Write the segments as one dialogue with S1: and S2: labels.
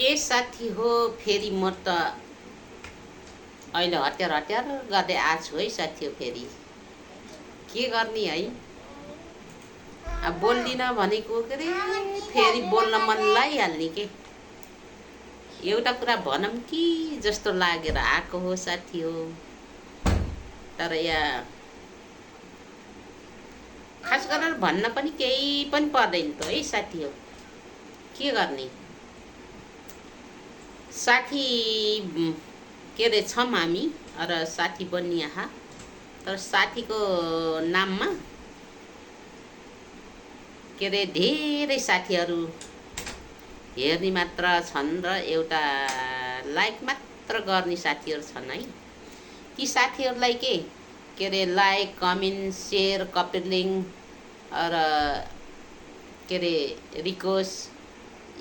S1: ए साथी हो, फेरि म त अहिले हतियार हतियार गर्दै आएको छु है साथी हो। फेरि के गर्ने है, अब बोल्दिन भनेको के अरे फेरि बोल्न मन लागिहाल्ने के। एउटा कुरा भनौँ कि जस्तो लागेर आएको हो साथी हो। तर यहाँ खास गरेर भन्न पनि केही पनि पर्दैन त है साथी हो। के गर्ने साथी के अरे छौँ हामी र साथी बन्ने आहा। तर साथीको नाममा के अरे धेरै साथीहरू हेर्ने मात्र छन् र एउटा लाइक मात्र गर्ने साथीहरू छन् है। ती साथीहरूलाई के अरे like comment share copy link र के अरे रिक्वेस्ट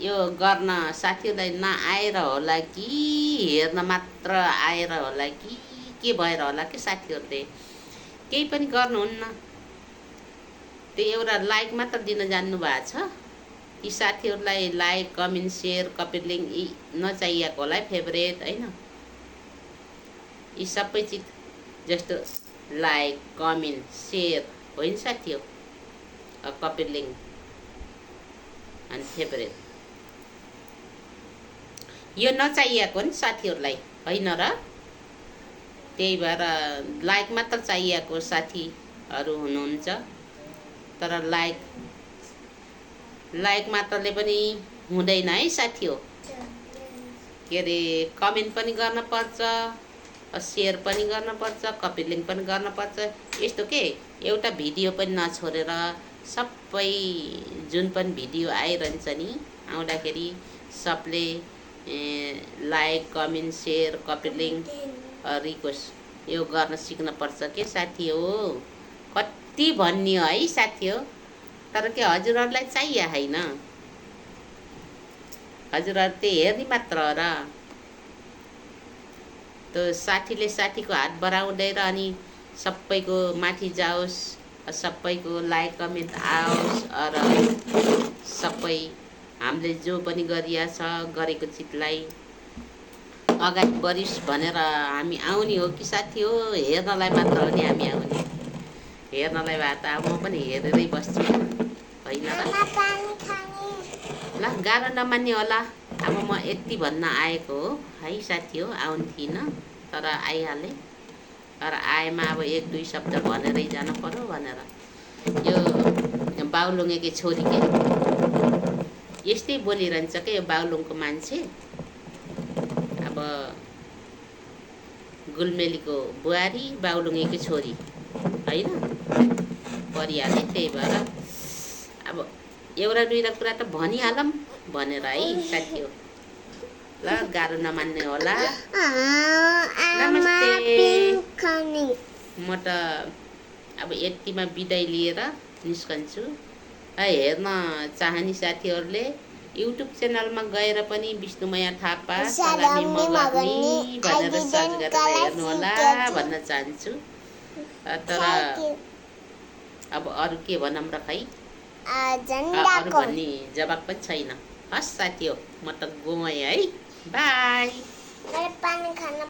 S1: यो गर्न साथीहरूलाई नआएर होला कि हेर्न मात्र आएर होला कि के भएर होला कि साथीहरूले केही पनि गर्नुहुन्न। त्यो एउटा लाइक मात्र दिन जान्नु भएको छ। यी साथीहरूलाई like comment share copy link यी नचाहिएको होला फेभरेट होइन। यी सबै चिज जस्तो लाइक कमेन्ट सेयर होइन साथी हो, कपी लिङ्क अनि फेभरेट यो नचाहिएको नि साथीहरूलाई होइन र। त्यही भएर लाइक मात्र चाहिएको साथीहरू हुनुहुन्छ। तर लाइक मात्रले पनि हुँदैन है साथी हो। के अरे कमेन्ट पनि गर्नुपर्छ, सेयर पनि गर्नुपर्छ, कपी लिङ्क पनि गर्नुपर्छ। यस्तो के एउटा भिडियो पनि नछोडेर सबै जुन पनि भिडियो आइरहन्छ नि आउँदाखेरि सबले like comment share copy link request यो गर्न सिक्नुपर्छ के साथी हो। कति भन्ने हो है साथी हो। तर के हजुरहरूलाई चाहिए होइन, हजुरहरू त्यही हेर्ने मात्र हो र। त्यो साथीले साथीको हात बढाउँदै र अनि सबैको माथि जाओस्, सबैको लाइक कमेन्ट आओस् र सबै हामीले जो पनि गरिरहेछ गरेको चिजलाई अगाडि बढिस् भनेर हामी आउने हो कि साथी हो। हेर्नलाई मात्र हो नि हामी आउने, हेर्नलाई भए त म पनि हेरेरै बस्छु होइन र। ल गाह्रो नमान्ने होला। अब म यति भन्न आएको हो है साथी हो। आउनु थिइनँ तर आइहालेँ। तर आएमा अब एक दुई शब्द भनेरै जानु पर्यो भनेर। यो बाहुलुङेकी छोरी के यस्तै बोलिरहन्छ क्या यो बाहुलुङको मान्छे। अब गुलमेलीको बुहारी बाहुलुङेकी छोरी होइन परिहाल्यो। त्यही भएर अब एउटा दुईवटा कुरा त भनिहालौँ भनेर है साथी हो। ल गाह्रो नमान्ने होला। नमस्ते। म त अब यतिमा बिदाई लिएर निस्कन्छु। हेर्न चाहने साथीहरूले युट्युब च्यानलमा गएर पनि विष्णुमैया थापा सलामी मगर्नी भनेर सर्च गरेर हेर्नु होला भन्न चाहन्छु। तर अब अरू के भनौँ र खै, अरू भन्ने जवाब पनि छैन। हस् साथी हो, म त गएँ है। बाई।